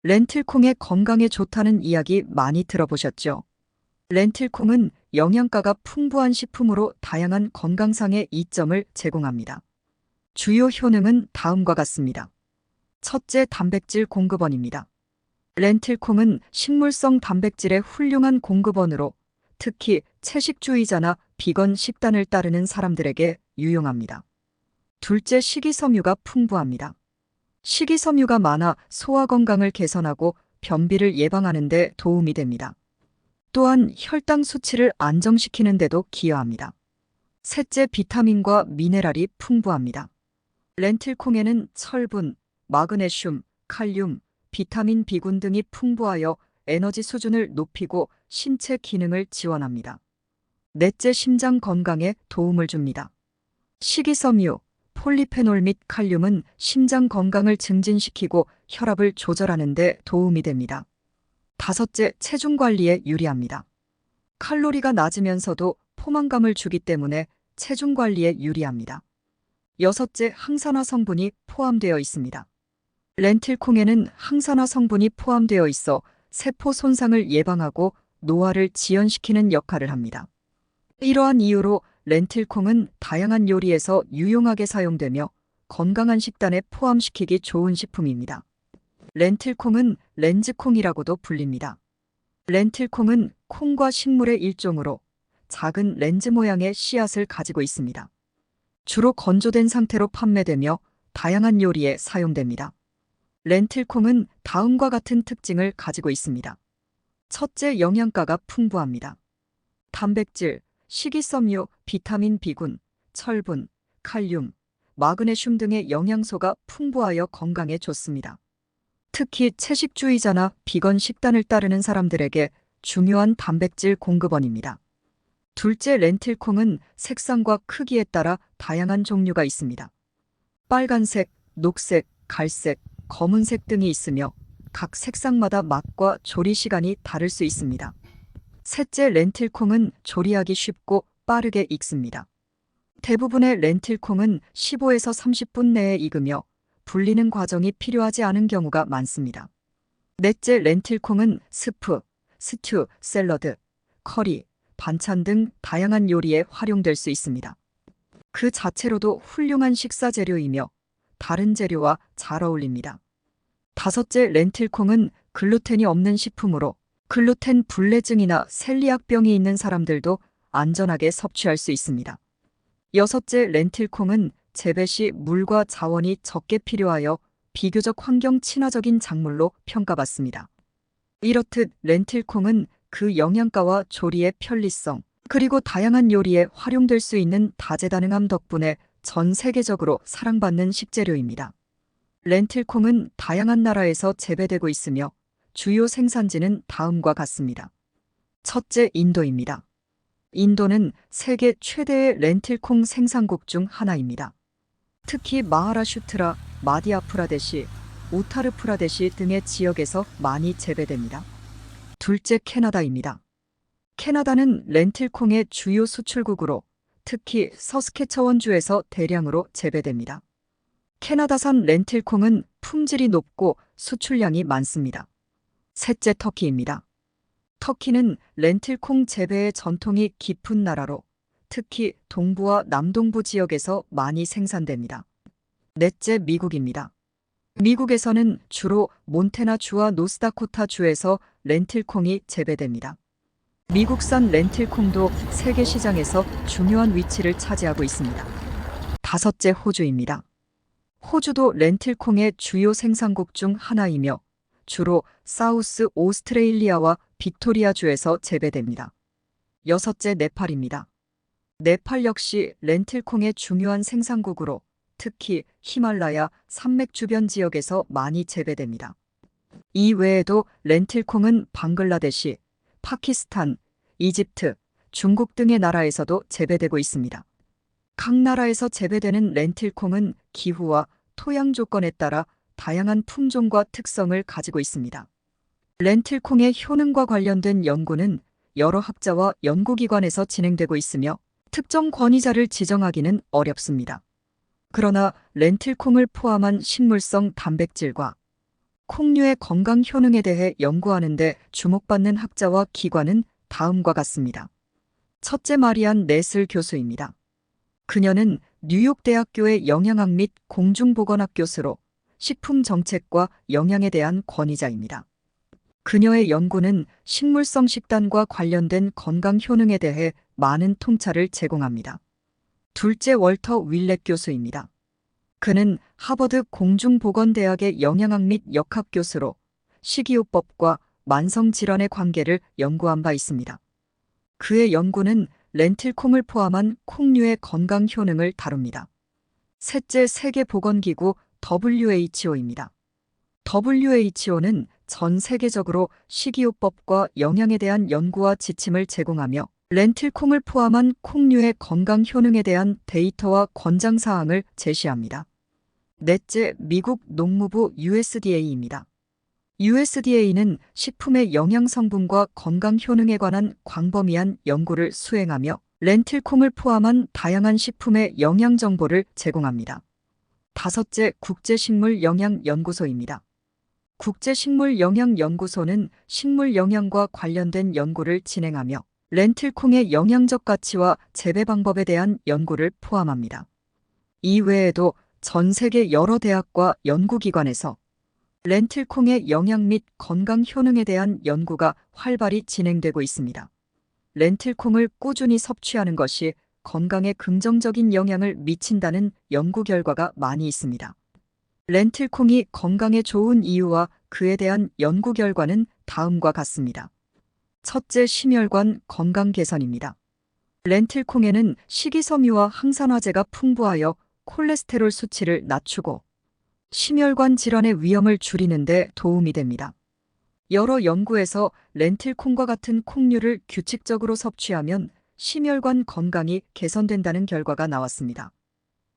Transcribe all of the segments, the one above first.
렌틸콩의 건강에 좋다는 이야기 많이 들어보셨죠? 렌틸콩은 영양가가 풍부한 식품으로 다양한 건강상의 이점을 제공합니다. 주요 효능은 다음과 같습니다. 첫째, 단백질 공급원입니다. 렌틸콩은 식물성 단백질의 훌륭한 공급원으로 특히 채식주의자나 비건 식단을 따르는 사람들에게 유용합니다. 둘째, 식이섬유가 풍부합니다. 식이섬유가 많아 소화 건강을 개선하고 변비를 예방하는 데 도움이 됩니다. 또한 혈당 수치를 안정시키는 데도 기여합니다. 셋째, 비타민과 미네랄이 풍부합니다. 렌틸콩에는 철분, 마그네슘, 칼륨, 비타민 B군 등이 풍부하여 에너지 수준을 높이고 신체 기능을 지원합니다. 넷째, 심장 건강에 도움을 줍니다. 식이섬유, 폴리페놀 및 칼륨은 심장 건강을 증진시키고 혈압을 조절하는 데 도움이 됩니다. 다섯째, 체중 관리에 유리합니다. 칼로리가 낮으면서도 포만감을 주기 때문에 체중 관리에 유리합니다. 여섯째, 항산화 성분이 포함되어 있습니다. 렌틸콩에는 항산화 성분이 포함되어 있어 세포 손상을 예방하고 노화를 지연시키는 역할을 합니다. 이러한 이유로 렌틸콩은 다양한 요리에서 유용하게 사용되며 건강한 식단에 포함시키기 좋은 식품입니다. 렌틸콩은 렌즈콩이라고도 불립니다. 렌틸콩은 콩과 식물의 일종으로 작은 렌즈 모양의 씨앗을 가지고 있습니다. 주로 건조된 상태로 판매되며 다양한 요리에 사용됩니다. 렌틸콩은 다음과 같은 특징을 가지고 있습니다. 첫째, 영양가가 풍부합니다. 단백질, 식이섬유, 비타민 B군, 철분, 칼륨, 마그네슘 등의 영양소가 풍부하여 건강에 좋습니다. 특히 채식주의자나 비건 식단을 따르는 사람들에게 중요한 단백질 공급원입니다. 둘째, 렌틸콩은 색상과 크기에 따라 다양한 종류가 있습니다. 빨간색, 녹색, 갈색, 검은색 등이 있으며 각 색상마다 맛과 조리 시간이 다를 수 있습니다. 셋째, 렌틸콩은 조리하기 쉽고 빠르게 익습니다. 대부분의 렌틸콩은 15에서 30분 내에 익으며 불리는 과정이 필요하지 않은 경우가 많습니다. 넷째, 렌틸콩은 스프, 스튜, 샐러드, 커리, 반찬 등 다양한 요리에 활용될 수 있습니다. 그 자체로도 훌륭한 식사 재료이며 다른 재료와 잘 어울립니다. 다섯째, 렌틸콩은 글루텐이 없는 식품으로 글루텐 불내증이나 셀리악병이 있는 사람들도 안전하게 섭취할 수 있습니다. 여섯째, 렌틸콩은 재배 시 물과 자원이 적게 필요하여 비교적 환경 친화적인 작물로 평가받습니다. 이렇듯 렌틸콩은 그 영양가와 조리의 편리성, 그리고 다양한 요리에 활용될 수 있는 다재다능함 덕분에 전 세계적으로 사랑받는 식재료입니다. 렌틸콩은 다양한 나라에서 재배되고 있으며 주요 생산지는 다음과 같습니다. 첫째, 인도입니다. 인도는 세계 최대의 렌틸콩 생산국 중 하나입니다. 특히 마하라슈트라, 마디아프라데시, 우타르프라데시 등의 지역에서 많이 재배됩니다. 둘째, 캐나다입니다. 캐나다는 렌틸콩의 주요 수출국으로 특히 서스케처원주에서 대량으로 재배됩니다. 캐나다산 렌틸콩은 품질이 높고 수출량이 많습니다. 셋째, 터키입니다. 터키는 렌틸콩 재배의 전통이 깊은 나라로 특히 동부와 남동부 지역에서 많이 생산됩니다. 넷째, 미국입니다. 미국에서는 주로 몬태나주와 노스다코타주에서 렌틸콩이 재배됩니다. 미국산 렌틸콩도 세계 시장에서 중요한 위치를 차지하고 있습니다. 다섯째, 호주입니다. 호주도 렌틸콩의 주요 생산국 중 하나이며 주로 사우스 오스트레일리아와 빅토리아주에서 재배됩니다. 여섯째, 네팔입니다. 네팔 역시 렌틸콩의 중요한 생산국으로 특히 히말라야 산맥 주변 지역에서 많이 재배됩니다. 이 외에도 렌틸콩은 방글라데시, 파키스탄, 이집트, 중국 등의 나라에서도 재배되고 있습니다. 각 나라에서 재배되는 렌틸콩은 기후와 토양 조건에 따라 다양한 품종과 특성을 가지고 있습니다. 렌틸콩의 효능과 관련된 연구는 여러 학자와 연구기관에서 진행되고 있으며 특정 권위자를 지정하기는 어렵습니다. 그러나 렌틸콩을 포함한 식물성 단백질과 콩류의 건강 효능에 대해 연구하는 데 주목받는 학자와 기관은 다음과 같습니다. 첫째, 마리안 네슬 교수입니다. 그녀는 뉴욕대학교의 영양학 및 공중보건학 교수로 식품 정책과 영양에 대한 권위자입니다. 그녀의 연구는 식물성 식단과 관련된 건강 효능에 대해 많은 통찰을 제공합니다. 둘째, 월터 윌렛 교수입니다. 그는 하버드 공중보건대학의 영양학 및 역학 교수로 식이요법과 만성질환의 관계를 연구한 바 있습니다. 그의 연구는 렌틸콩을 포함한 콩류의 건강 효능을 다룹니다. 셋째, 세계보건기구 WHO입니다. WHO는 전 세계적으로 식이요법과 영양에 대한 연구와 지침을 제공하며 렌틸콩을 포함한 콩류의 건강 효능에 대한 데이터와 권장사항을 제시합니다. 넷째, 미국 농무부 USDA입니다. USDA는 식품의 영양 성분과 건강 효능에 관한 광범위한 연구를 수행하며 렌틸콩을 포함한 다양한 식품의 영양 정보를 제공합니다. 다섯째, 국제식물영양연구소입니다. 국제식물영양연구소는 식물 영양과 관련된 연구를 진행하며 렌틸콩의 영양적 가치와 재배 방법에 대한 연구를 포함합니다. 이외에도 전 세계 여러 대학과 연구기관에서 렌틸콩의 영양 및 건강 효능에 대한 연구가 활발히 진행되고 있습니다. 렌틸콩을 꾸준히 섭취하는 것이 건강에 긍정적인 영향을 미친다는 연구 결과가 많이 있습니다. 렌틸콩이 건강에 좋은 이유와 그에 대한 연구 결과는 다음과 같습니다. 첫째, 심혈관 건강 개선입니다. 렌틸콩에는 식이섬유와 항산화제가 풍부하여 콜레스테롤 수치를 낮추고 심혈관 질환의 위험을 줄이는 데 도움이 됩니다. 여러 연구에서 렌틸콩과 같은 콩류를 규칙적으로 섭취하면 심혈관 건강이 개선된다는 결과가 나왔습니다.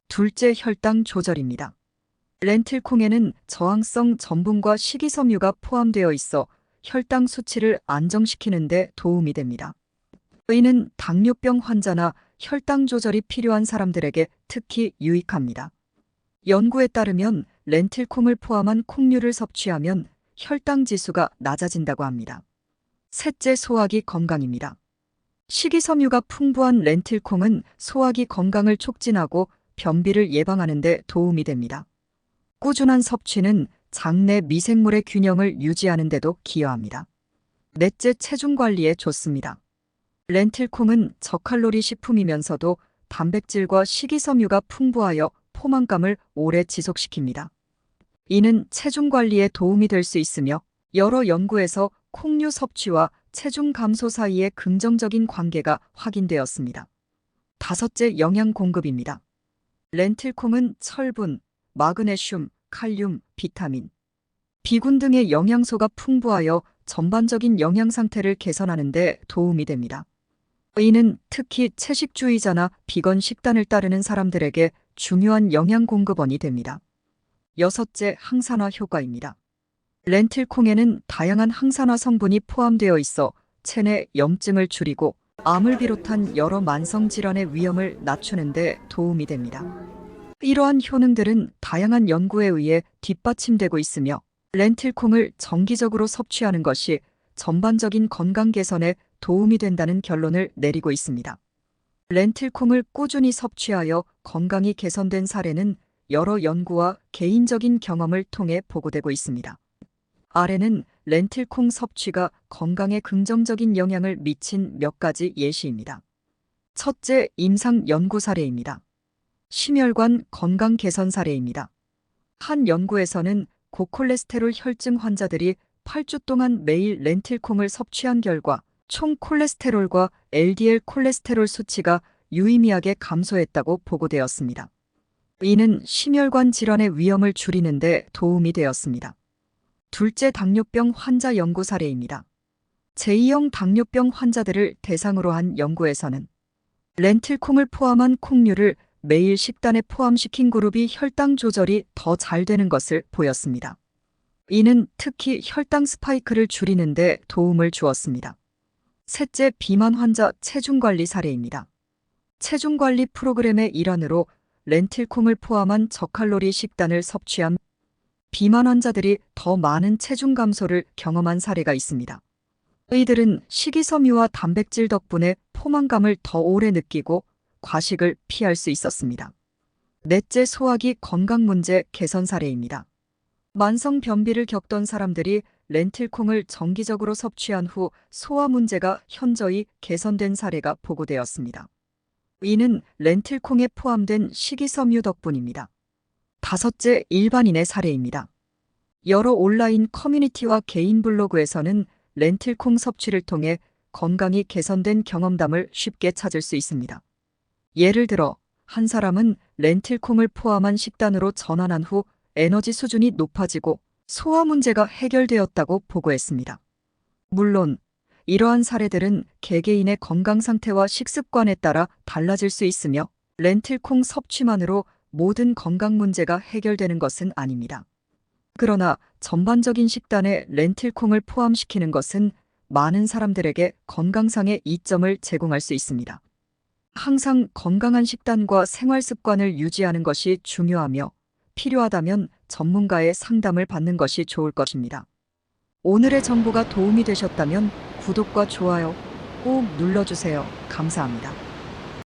둘째, 혈당 조절입니다. 렌틸콩에는 저항성 전분과 식이섬유가 포함되어 있어 혈당 수치를 안정시키는 데 도움이 됩니다. 이는 당뇨병 환자나 혈당 조절이 필요한 사람들에게 특히 유익합니다. 연구에 따르면 렌틸콩을 포함한 콩류를 섭취하면 혈당 지수가 낮아진다고 합니다. 셋째, 소화기 건강입니다. 식이섬유가 풍부한 렌틸콩은 소화기 건강을 촉진하고 변비를 예방하는 데 도움이 됩니다. 꾸준한 섭취는 장내 미생물의 균형을 유지하는 데도 기여합니다. 넷째, 체중 관리에 좋습니다. 렌틸콩은 저칼로리 식품이면서도 단백질과 식이섬유가 풍부하여 포만감을 오래 지속시킵니다. 이는 체중 관리에 도움이 될 수 있으며 여러 연구에서 콩류 섭취와 체중 감소 사이의 긍정적인 관계가 확인되었습니다. 다섯째, 영양 공급입니다. 렌틸콩은 철분, 마그네슘, 칼륨, 비타민, 비군 등의 영양소가 풍부하여 전반적인 영양 상태를 개선하는 데 도움이 됩니다. 이는 특히 채식주의자나 비건 식단을 따르는 사람들에게 중요한 영양 공급원이 됩니다. 여섯째, 항산화 효과입니다. 렌틸콩에는 다양한 항산화 성분이 포함되어 있어 체내 염증을 줄이고 암을 비롯한 여러 만성 질환의 위험을 낮추는 데 도움이 됩니다. 이러한 효능들은 다양한 연구에 의해 뒷받침되고 있으며 렌틸콩을 정기적으로 섭취하는 것이 전반적인 건강 개선에 도움이 된다는 결론을 내리고 있습니다. 렌틸콩을 꾸준히 섭취하여 건강이 개선된 사례는 여러 연구와 개인적인 경험을 통해 보고되고 있습니다. 아래는 렌틸콩 섭취가 건강에 긍정적인 영향을 미친 몇 가지 예시입니다. 첫째, 임상 연구 사례입니다. 심혈관 건강 개선 사례입니다. 한 연구에서는 고콜레스테롤 혈증 환자들이 8주 동안 매일 렌틸콩을 섭취한 결과 총 콜레스테롤과 LDL 콜레스테롤 수치가 유의미하게 감소했다고 보고되었습니다. 이는 심혈관 질환의 위험을 줄이는 데 도움이 되었습니다. 둘째, 당뇨병 환자 연구 사례입니다. 제2형 당뇨병 환자들을 대상으로 한 연구에서는 렌틸콩을 포함한 콩류를 매일 식단에 포함시킨 그룹이 혈당 조절이 더 잘 되는 것을 보였습니다. 이는 특히 혈당 스파이크를 줄이는 데 도움을 주었습니다. 셋째, 비만 환자 체중 관리 사례입니다. 체중 관리 프로그램의 일환으로 렌틸콩을 포함한 저칼로리 식단을 섭취한 비만 환자들이 더 많은 체중 감소를 경험한 사례가 있습니다. 이들은 식이섬유와 단백질 덕분에 포만감을 더 오래 느끼고 과식을 피할 수 있었습니다. 넷째, 소화기 건강 문제 개선 사례입니다. 만성 변비를 겪던 사람들이 렌틸콩을 정기적으로 섭취한 후 소화 문제가 현저히 개선된 사례가 보고되었습니다. 이는 렌틸콩에 포함된 식이섬유 덕분입니다. 다섯째, 일반인의 사례입니다. 여러 온라인 커뮤니티와 개인 블로그에서는 렌틸콩 섭취를 통해 건강이 개선된 경험담을 쉽게 찾을 수 있습니다. 예를 들어, 한 사람은 렌틸콩을 포함한 식단으로 전환한 후 에너지 수준이 높아지고 소화 문제가 해결되었다고 보고했습니다. 물론, 이러한 사례들은 개개인의 건강 상태와 식습관에 따라 달라질 수 있으며 렌틸콩 섭취만으로 모든 건강 문제가 해결되는 것은 아닙니다. 그러나 전반적인 식단에 렌틸콩을 포함시키는 것은 많은 사람들에게 건강상의 이점을 제공할 수 있습니다. 항상 건강한 식단과 생활 습관을 유지하는 것이 중요하며 필요하다면 전문가의 상담을 받는 것이 좋을 것입니다. 오늘의 정보가 도움이 되셨다면 구독과 좋아요 꼭 눌러주세요. 감사합니다.